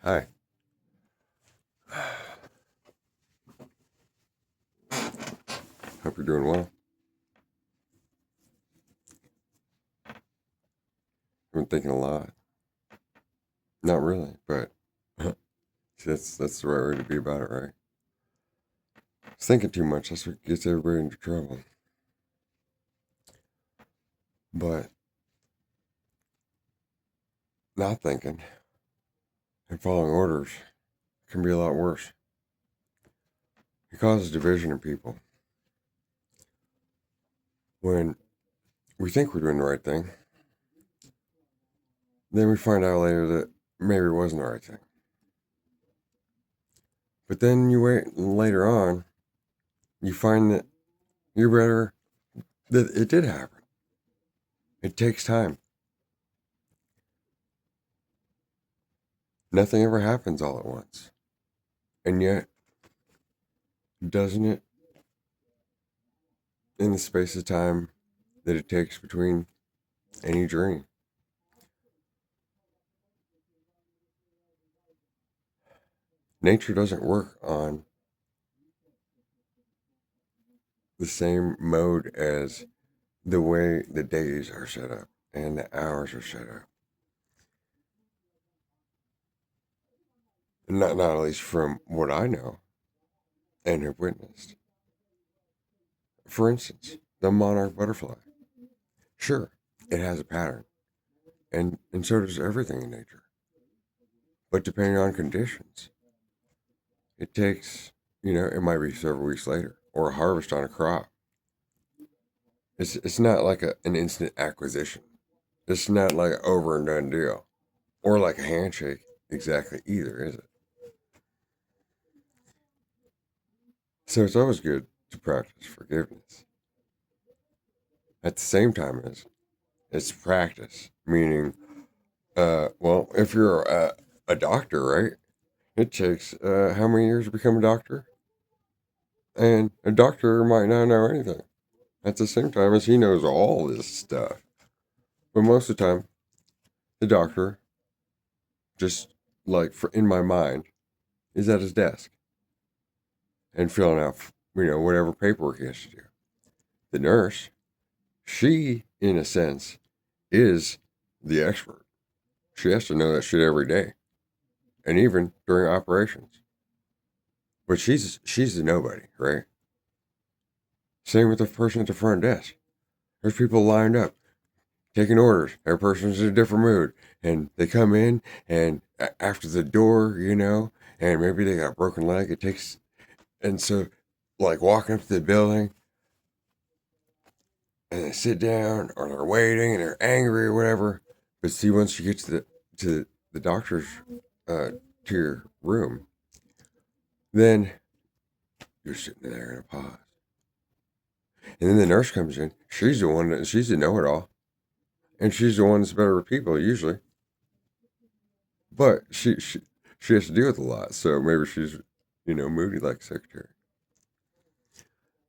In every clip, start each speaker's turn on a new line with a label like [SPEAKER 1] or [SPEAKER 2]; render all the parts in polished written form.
[SPEAKER 1] Hi. Hope you're doing well. I've been thinking a lot. Not really, but that's the right way to be about it, right? Thinking too much, that's what gets everybody into trouble. But not thinking and following orders can be a lot worse. It causes division in people. When we think we're doing the right thing, then we find out later that maybe it wasn't the right thing. But then you wait later on, you find that you're better, that it did happen. It takes time. Nothing ever happens all at once. And yet, doesn't it, in the space of time that it takes between any journey? Nature doesn't work on the same mode as the way the days are set up and the hours are set up. Not at least from what I know and have witnessed. For instance, the monarch butterfly. Sure, it has a pattern, and so does everything in nature. But depending on conditions, it takes, it might be several weeks later or a harvest on a crop. It's not like an instant acquisition. It's not like an over and done deal or like a handshake exactly either, is it? So it's always good to practice forgiveness. At the same time as it's practice, meaning, well, if you're a doctor, right? It takes how many years to become a doctor? And a doctor might not know anything. At the same time as he knows all this stuff. But most of the time, the doctor, just like in my mind, is at his desk and filling out, whatever paperwork he has to do. The nurse, she, in a sense, is the expert. She has to know that shit every day, and even during operations. But she's the nobody, right? Same with the person at the front desk. There's people lined up taking orders. Every person's in a different mood, and they come in, and after the door, and maybe they got a broken leg. It takes, and so like walking up to the building, and they sit down, or they're waiting, and they're angry or whatever. But see, once you get to the doctor's to your room, then you're sitting there in a pause. And then the nurse comes in. She's the know-it-all. And she's the one that's better with people usually. But she has to deal with a lot. So maybe she's, moody like a secretary.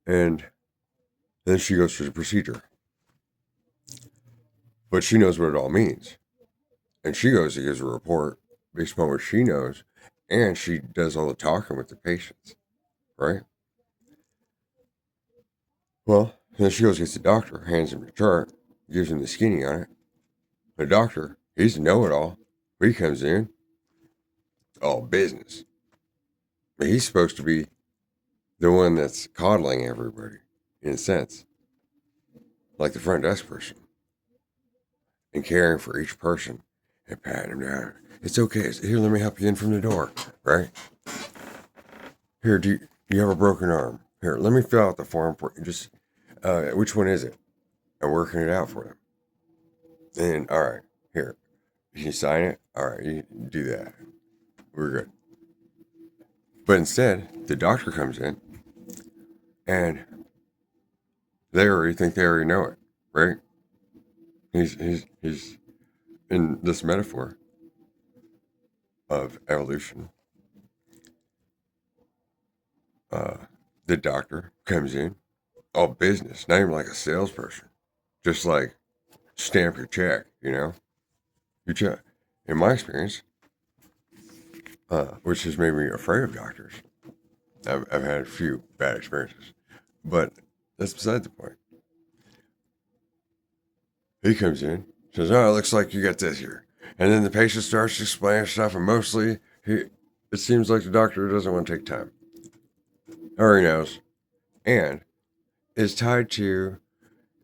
[SPEAKER 1] And then she goes through the procedure. But she knows what it all means. And she goes and gives a report based upon what she knows. And she does all the talking with the patients. Right? Well, then she goes gets the doctor, hands him the chart, gives him the skinny on it. The doctor, he's a know-it-all. He comes in, all business. But he's supposed to be the one that's coddling everybody, in a sense, like the front desk person, and caring for each person and patting them down. It's okay. Here, let me help you in from the door, right? Here, do you have a broken arm? Here, let me fill out the form for you. Just, which one is it? I'm working it out for them. And, all right, here, you sign it? All right, you do that. We're good. But instead, the doctor comes in and they already know it, right? He's in this metaphor of evolution. Uh, the doctor comes in, all business, not even like a salesperson, just like stamp your check, You check. In my experience, which has made me afraid of doctors. I've had a few bad experiences, but that's beside the point. He comes in, says, "Oh, it looks like you got this here," and then the patient starts explaining stuff, and mostly it seems like the doctor doesn't want to take time, or he knows, and is tied to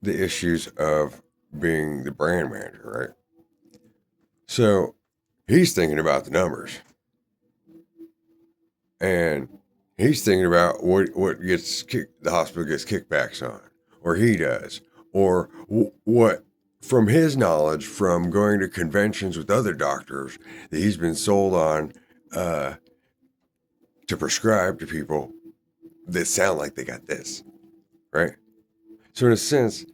[SPEAKER 1] the issues of being the brand manager, right? So he's thinking about the numbers, and he's thinking about what the hospital gets kickbacks on, or he does, or what from his knowledge from going to conventions with other doctors that he's been sold on uh, to prescribe to people that sound like they got this, right? So in a sense,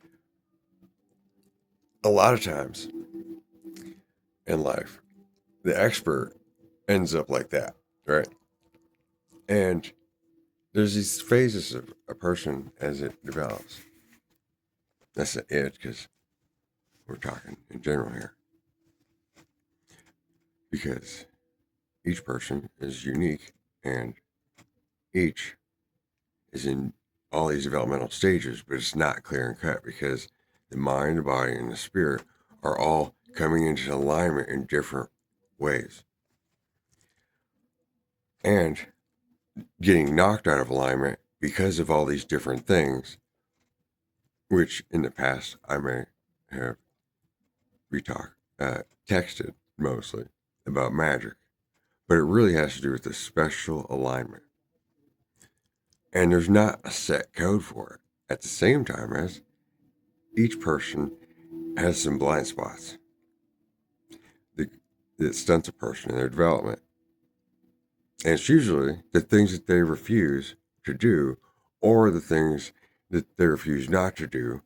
[SPEAKER 1] a lot of times in life, the expert ends up like that, right? And there's these phases of a person as it develops. That's it, because we're talking in general here. Because each person is unique and each is in all these developmental stages, but it's not clear and cut because the mind, the body, and the spirit are all coming into alignment in different ways. And getting knocked out of alignment because of all these different things, which in the past I may have texted mostly about magic, but it really has to do with the special alignment. And there's not a set code for it. At the same time as each person has some blind spots that stunts a person in their development. And it's usually the things that they refuse to do or the things that they refuse not to do.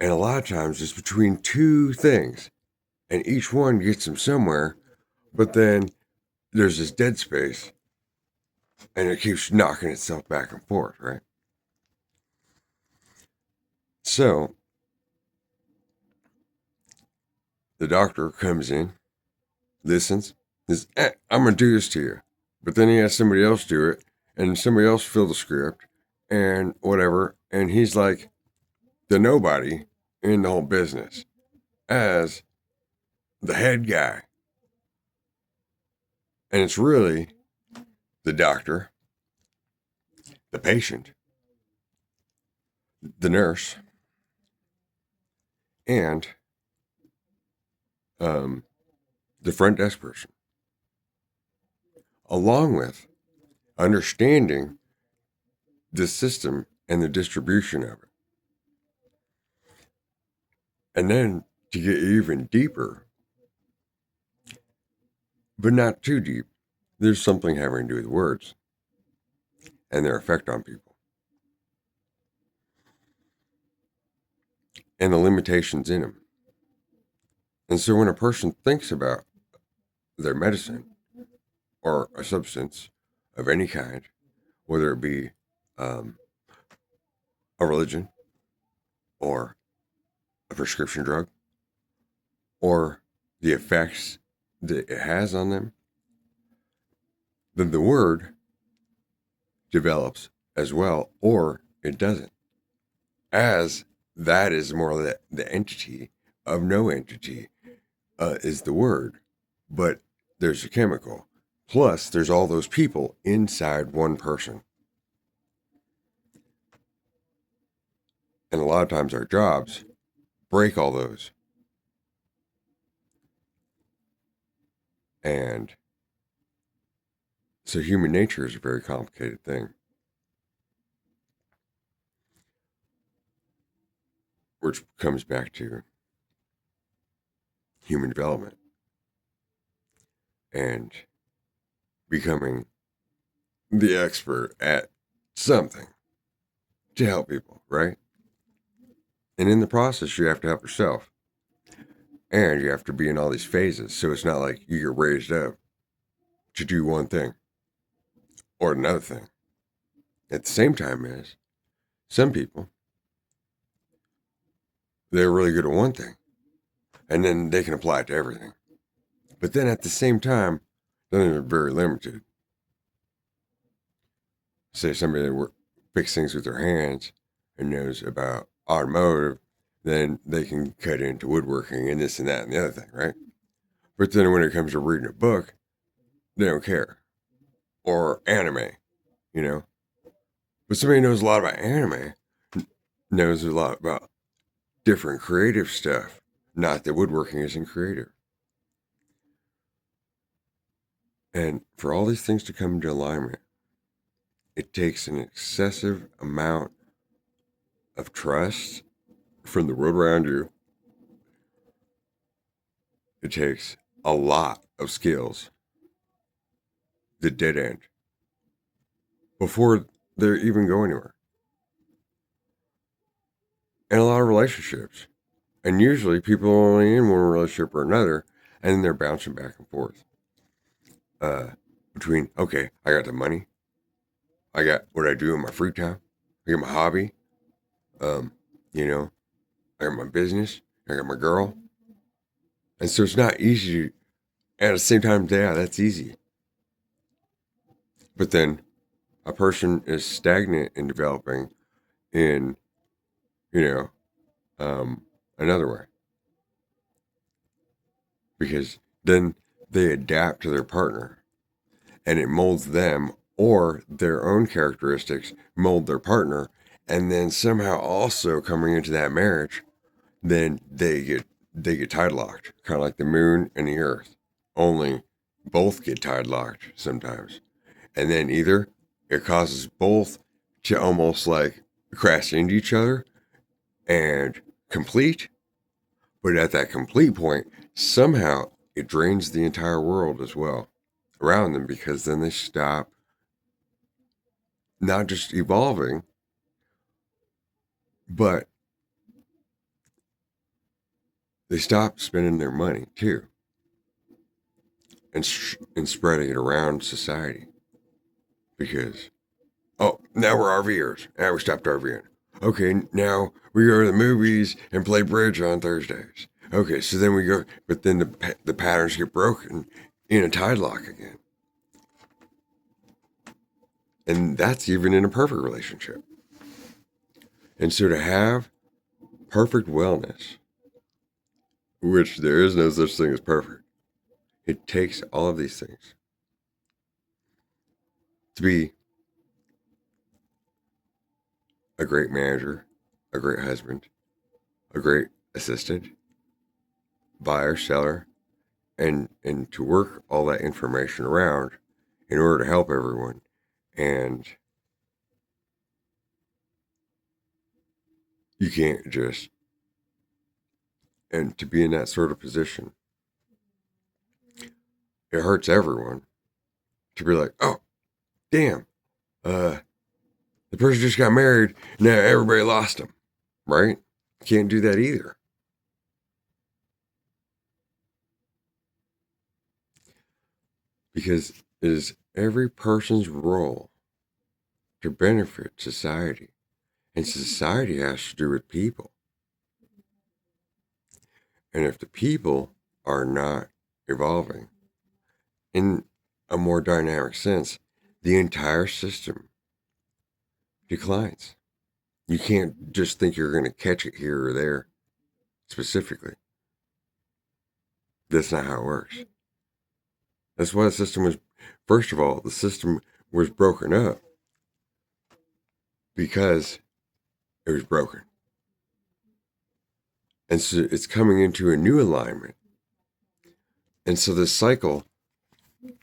[SPEAKER 1] And a lot of times it's between two things, and each one gets them somewhere, but then there's this dead space and it keeps knocking itself back and forth, right? So the doctor comes in, listens, says, I'm going to do this to you. But then he has somebody else do it, and somebody else fill the script and whatever. And he's like the nobody in the whole business as the head guy. And it's really the doctor, the patient, the nurse, and the front desk person, along with understanding the system and the distribution of it. And then to get even deeper, but not too deep, there's something having to do with words and their effect on people and the limitations in them. And so when a person thinks about their medicine or a substance of any kind, whether it be a religion or a prescription drug or the effects that it has on them, then the word develops as well, or it doesn't. As that is more the entity of no entity is the word, but there's a chemical. Plus, there's all those people inside one person. And a lot of times our jobs break all those. And so human nature is a very complicated thing, which comes back to human development and becoming the expert at something to help people, right? And in the process, you have to help yourself. And you have to be in all these phases. So it's not like you get raised up to do one thing or another thing. At the same time as some people, they're really good at one thing and then they can apply it to everything. But then at the same time, then they're very limited. Say somebody that fix things with their hands and knows about automotive, then they can cut into woodworking and this and that and the other thing, right? But then when it comes to reading a book, they don't care. Or anime, you know. But somebody who knows a lot about anime knows a lot about different creative stuff. Not that woodworking isn't creative. And for all these things to come into alignment, it takes an excessive amount of trust from the world around you. It takes a lot of skills that dead end before they even go anywhere. And a lot of relationships. And usually people are only in one relationship or another, and then they're bouncing back and forth. Between, okay, I got the money. I got what I do in my free time. I got my hobby. You know, I got my business. I got my girl. And so it's not easy. At the same time, yeah, that's easy. But then a person is stagnant in developing in, you know, another way. Because then they adapt to their partner and it molds them, or their own characteristics mold their partner. And then somehow also coming into that marriage, then they get tide locked, kind of like the moon and the earth. Only both get tide locked sometimes. And then either it causes both to almost like crash into each other and complete, but at that complete point, somehow it drains the entire world as well around them, because then they stop not just evolving, but they stop spending their money too and spreading it around society. Because, oh, now we're RVers. Now we stopped RVing. Okay, now we go to the movies and play bridge on Thursdays. Okay, so then we go, but then the patterns get broken in a tide lock again. And that's even in a perfect relationship. And so to have perfect wellness, which there is no such thing as perfect, it takes all of these things to be a great manager, a great husband, a great assistant, buyer, seller, and to work all that information around in order to help everyone. And you can't just, and to be in that sort of position, it hurts everyone to be like, oh, damn, the person just got married, now everybody lost him, right? Can't do that either. Because it is every person's role to benefit society. And society has to do with people. And if the people are not evolving in a more dynamic sense, the entire system declines. You can't just think you're going to catch it here or there specifically. That's not how it works. That's why the system was, first of all, the system was broken up because it was broken. And so it's coming into a new alignment. And so this cycle,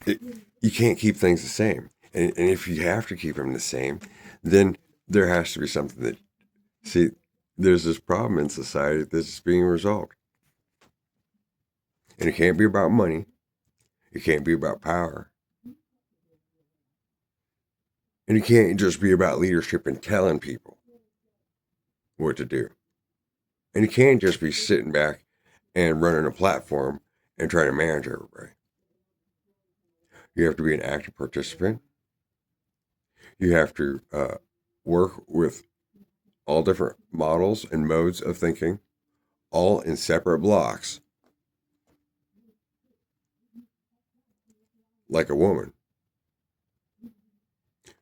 [SPEAKER 1] you can't keep things the same. And if you have to keep them the same, then there has to be something that, see, there's this problem in society that's being resolved. And it can't be about money. It can't be about power. And it can't just be about leadership and telling people what to do. And you can't just be sitting back and running a platform and trying to manage everybody. You have to be an active participant. You have to work with all different models and modes of thinking, all in separate blocks. like a woman.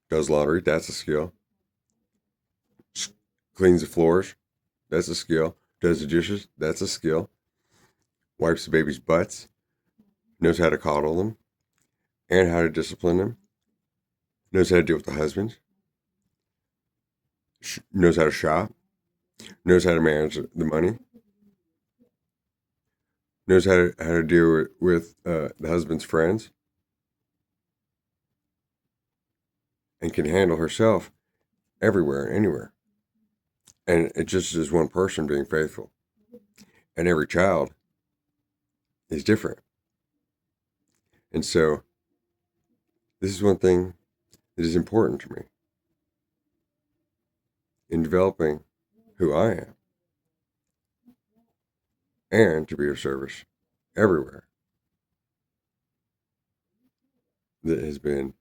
[SPEAKER 1] Does laundry, that's a skill. Cleans the floors, that's a skill. Does the dishes, that's a skill. Wipes the baby's butts, knows how to coddle them and how to discipline them, knows how to deal with the husband, knows how to shop, knows how to manage the money, knows how to deal with the husband's friends, and can handle herself everywhere and anywhere. And it just is one person being faithful. And every child is different. And so this is one thing that is important to me in developing who I am and to be of service everywhere. That has been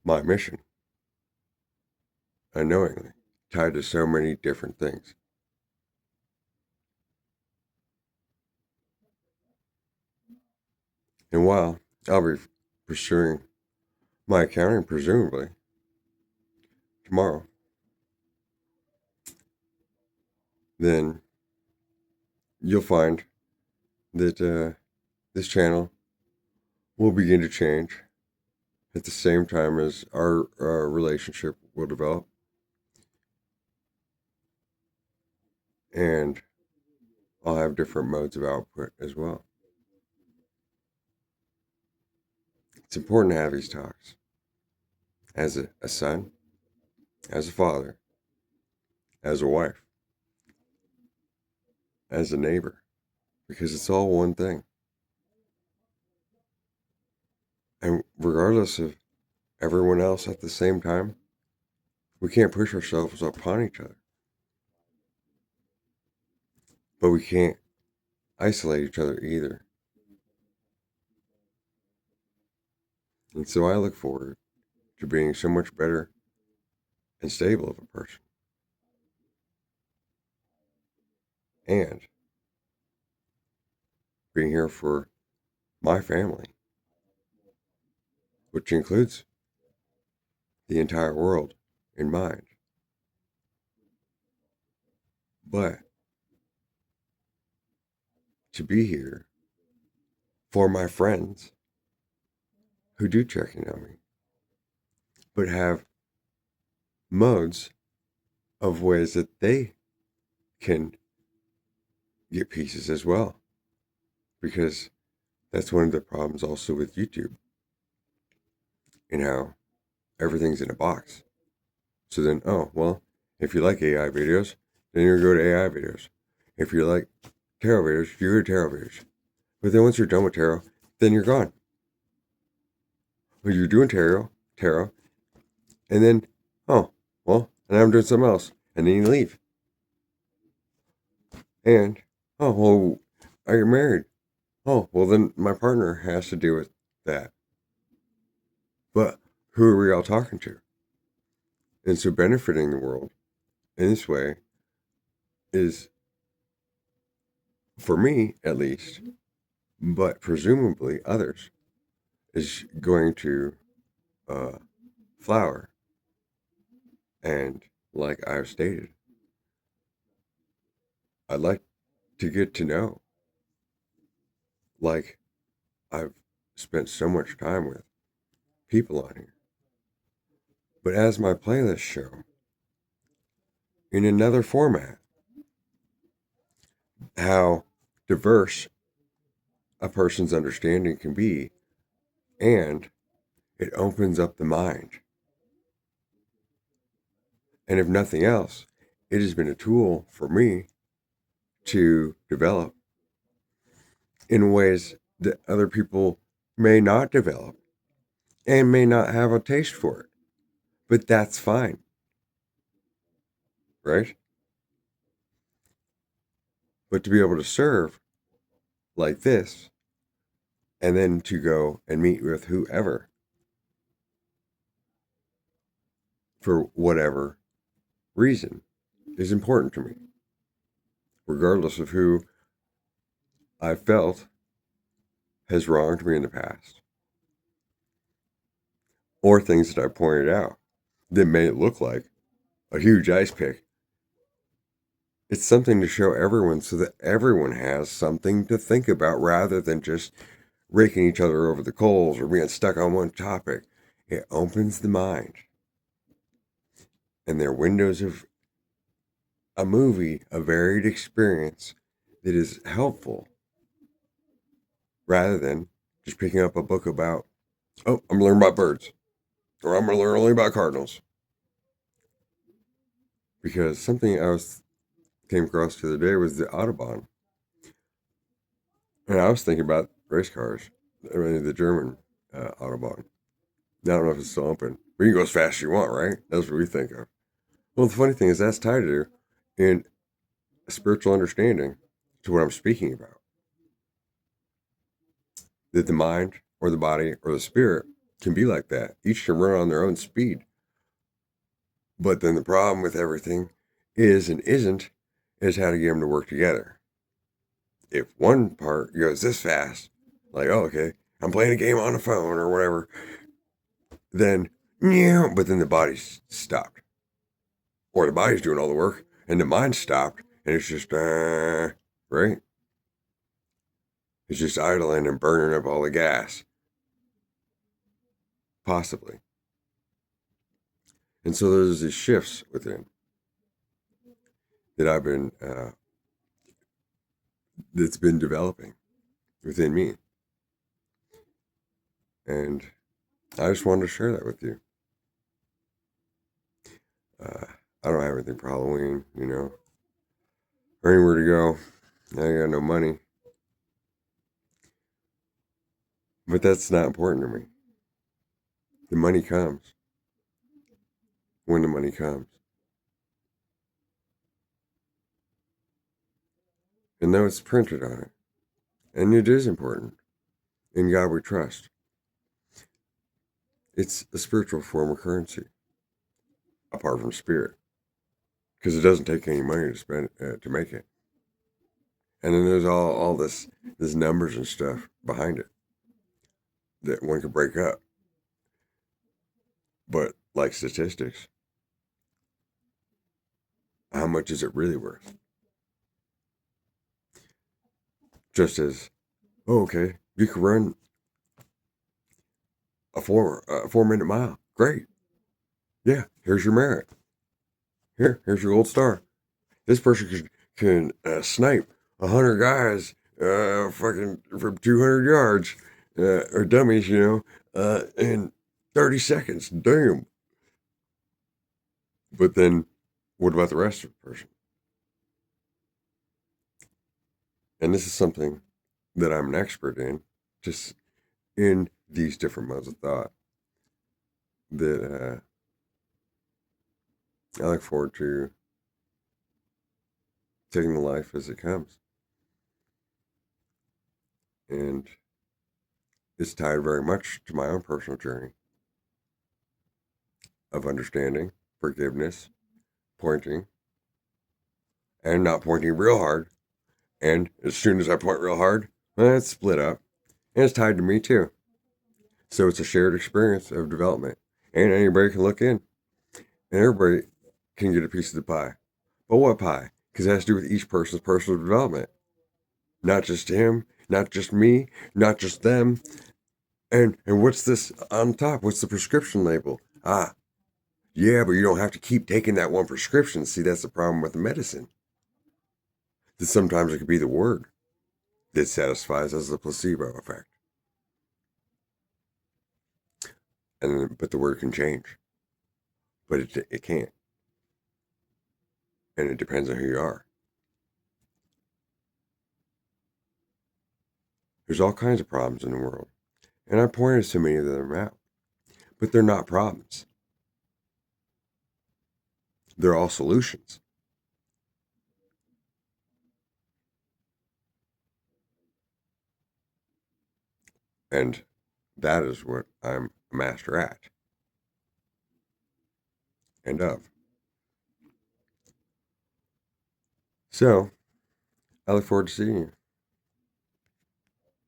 [SPEAKER 1] my mission, unknowingly, tied to so many different things. And while I'll be pursuing my accounting, presumably tomorrow, then you'll find that this channel will begin to change at the same time as our relationship will develop. And I'll have different modes of output as well. It's important to have these talks as a son, as a father, as a wife, as a neighbor, because it's all one thing. And regardless of everyone else at the same time, we can't push ourselves upon each other. But we can't isolate each other either. And so I look forward to being so much better and stable of a person. And being here for my family, which includes the entire world in mind. But to be here for my friends who do check in on me, but have modes of ways that they can get pieces as well. Because that's one of the problems also with YouTube and how everything's in a box. So then, oh, well, if you like AI videos, then you're going to go to AI videos. If you like tarot videos, you go to tarot videos. But then once you're done with tarot, then you're gone. Well, you're doing tarot, and then, oh, well, and I'm doing something else. And then you leave. And, oh, well, I get married. Oh, well, then my partner has to deal with that. But who are we all talking to? And so benefiting the world in this way is, for me at least, but presumably others, is going to flower. And like I've stated, I'd like to get to know, like I've spent so much time with people on here. But as my playlists show, in another format, how diverse a person's understanding can be, and it opens up the mind. And if nothing else, it has been a tool for me to develop in ways that other people may not develop and may not have a taste for it. But that's fine. Right? But to be able to serve like this, and then to go and meet with whoever for whatever reason is important to me, regardless of who I felt has wronged me in the past. or things that I pointed out that may look like a huge ice pick. It's something to show everyone so that everyone has something to think about rather than just raking each other over the coals or being stuck on one topic. It opens the mind. And they're windows of a movie, a varied experience that is helpful rather than just picking up a book about, oh, I'm going to learn about birds or I'm going to learn only about cardinals. Because something came across the other day was the Autobahn. And I was thinking about race cars, I mean, the German Autobahn. I don't know if it's still open, but you can go as fast as you want, right? That's what we think of. Well, the funny thing is that's tied to in a spiritual understanding to what I'm speaking about. That the mind or the body or the spirit can be like that. Each can run on their own speed. But then the problem with everything is and isn't is how to get them to work together. If one part goes this fast, like, oh, okay, I'm playing a game on the phone or whatever, then, yeah, but then the body's stopped. Or the body's doing all the work and the mind's stopped and it's just, right? It's just idling and burning up all the gas. Possibly. And so there's these shifts within that that's been developing within me. And I just wanted to share that with you. I don't have anything for Halloween, or anywhere to go. I got no money. But that's not important to me. The money comes when the money comes. And though it's printed on it, and it is important, in God we trust. It's a spiritual form of currency, apart from spirit, because it doesn't take any money to spend to make it. And then there's all this numbers and stuff behind it that one could break up. But like statistics, how much is it really worth? Just as, oh, okay, you could run a 4 minute mile. Great. Yeah, here's your merit. Here's your gold star. This person can snipe 100 guys fucking from 200 yards or dummies, in 30 seconds. Damn. But then what about the rest of the person? And this is something that I'm an expert in, just in these different modes of thought that I look forward to taking the life as it comes. And it's tied very much to my own personal journey of understanding, forgiveness, pointing, and not pointing real hard. And as soon as I point real hard, it's split up. And it's tied to me too. So it's a shared experience of development. And anybody can look in. And everybody can get a piece of the pie. But what pie? Because it has to do with each person's personal development. Not just him, not just me, not just them. And what's this on top? What's the prescription label? Yeah, but you don't have to keep taking that one prescription. See, that's the problem with the medicine. That sometimes it could be the word that satisfies as the placebo effect. But the word can change. But it can't. And it depends on who you are. There's all kinds of problems in the world. And I pointed so many of them out. But they're not problems. They're all solutions. And that is what I'm a master at. And of. So, I look forward to seeing you.